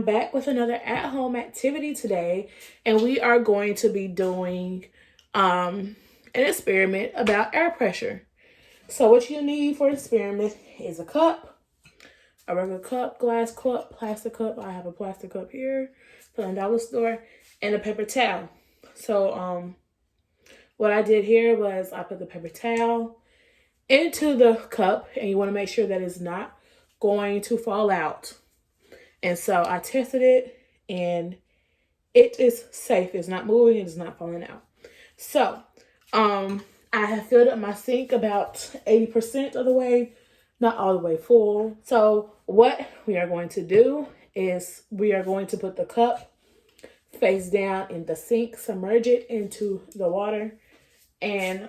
I'm back with another at-home activity today, and we are going to be doing an experiment about air pressure. So what you need for the experiment is a cup, a regular cup, glass cup, plastic cup. I have a plastic cup here from the dollar store, and a paper towel. So what I did here was I put the paper towel into the cup, and you want to make sure that it's not going to fall out. And so I tested it, and it is safe. It's not moving. It's not falling out. So I have filled up my sink about 80% of the way, not all the way full. So what we are going to do is we are going to put the cup face down in the sink, submerge it into the water, and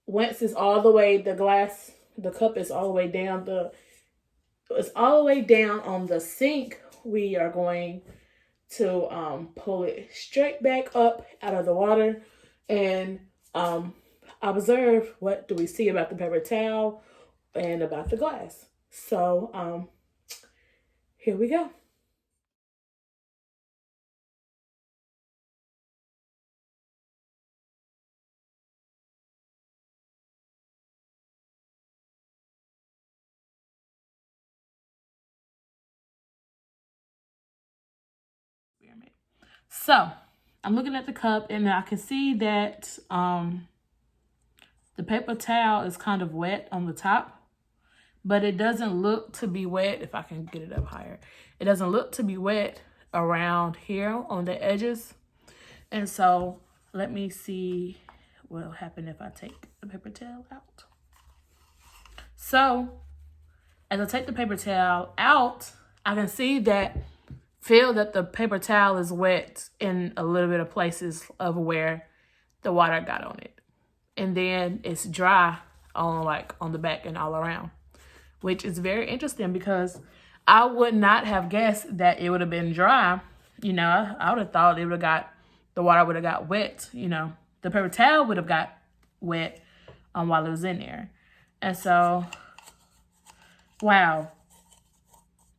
once it's all the way, the cup is all the way down, it's all the way down on the sink, we are going to pull it straight back up out of the water and observe what do we see about the paper towel and about the glass. So here we go. So I'm looking at the cup, and I can see that the paper towel is kind of wet on the top, but it doesn't look to be wet. If I can get it up higher, it doesn't look to be wet around here on the edges. And so let me see what will happen if I take the paper towel out. So as I take the paper towel out, I can see that the paper towel is wet in a little bit of places of where the water got on it. And then it's dry on the back and all around, which is very interesting because I would not have guessed that it would have been dry. I would have thought the water would have got wet. The paper towel would have got wet while it was in there. And so, wow,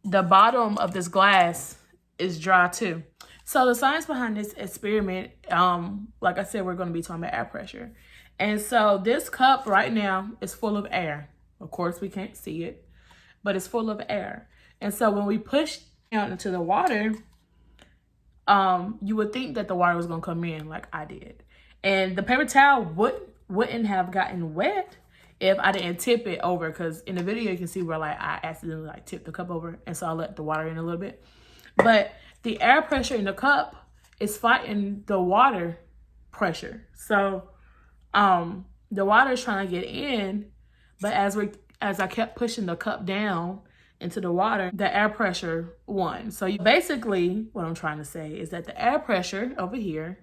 the bottom of this glass is dry too. So the science behind this experiment, like I said, we're going to be talking about air pressure. And so this cup right now is full of air. Of course, we can't see it, but it's full of air. And so when we push out into the water, you would think that the water was going to come in like I did. And the paper towel wouldn't have gotten wet if I didn't tip it over, because in the video you can see where I accidentally tipped the cup over, and so I let the water in a little bit. But the air pressure in the cup is fighting the water pressure. So the water is trying to get in, but as I kept pushing the cup down into the water, the air pressure won. So basically what I'm trying to say is that the air pressure over here,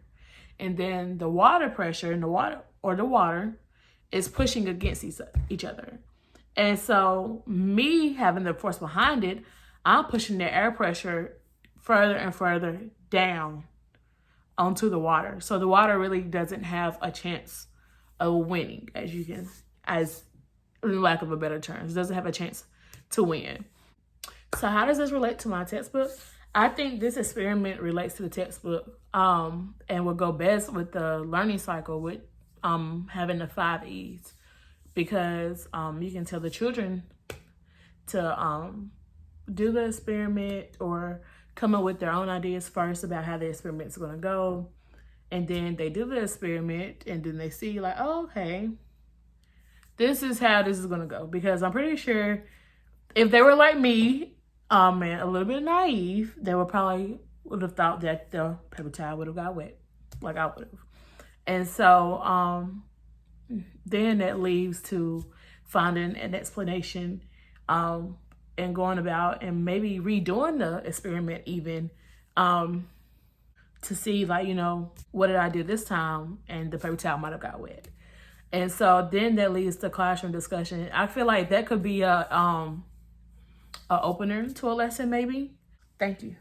and then the water pressure in the water is pushing against each other. And so me having the force behind it, I'm pushing the air pressure further and further down onto the water. So the water really doesn't have a chance of winning, as in lack of a better term. It doesn't have a chance to win. So how does this relate to my textbook? I think this experiment relates to the textbook and will go best with the learning cycle with having the 5 E's, because you can tell the children to do the experiment or come up with their own ideas first about how the experiment's going to go. And then they do the experiment, and then they see oh, okay, this is how this is going to go. Because I'm pretty sure if they were like me, and a little bit naive, they would have thought that the paper towel would have got wet, like I would have. And so then that leads to finding an explanation and going about and maybe redoing the experiment even to see what did I do this time, and the paper towel might have got wet. And so then that leads to classroom discussion. I feel like that could be a opener to a lesson maybe. Thank you.